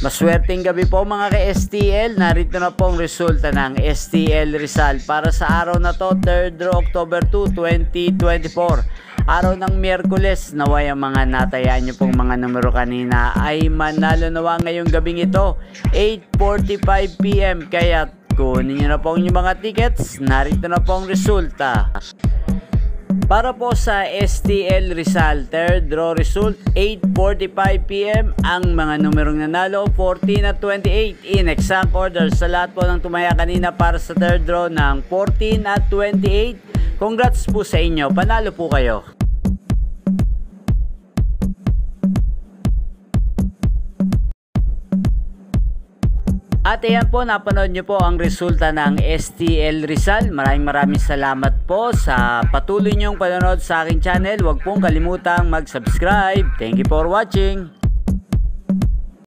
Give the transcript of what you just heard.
Maswerteng gabi po mga ka-STL. Narito na po ang resulta ng STL Rizal para sa araw na to, 3rd October 2, 2024. Araw ng Miyerkules. Naway ang mga natayaan nyo pong mga numero kanina ay manalo nawa ngayong gabing ito, 8:45 PM. Kaya kunin nyo na po yung mga tickets. Narito na po ang resulta. Para po sa STL Rizal, 3rd draw result, 8:45 PM. Ang mga numerong nanalo, 14 at 28 in exact order. Sa lahat po ng tumaya kanina para sa 3rd draw ng 14 at 28, congrats po sa inyo, panalo po kayo. At ayan po, napanood nyo po ang resulta ng STL Rizal. Maraming salamat po sa patuloy nyong panonood sa aking channel. Huwag pong kalimutang mag-subscribe. Thank you for watching.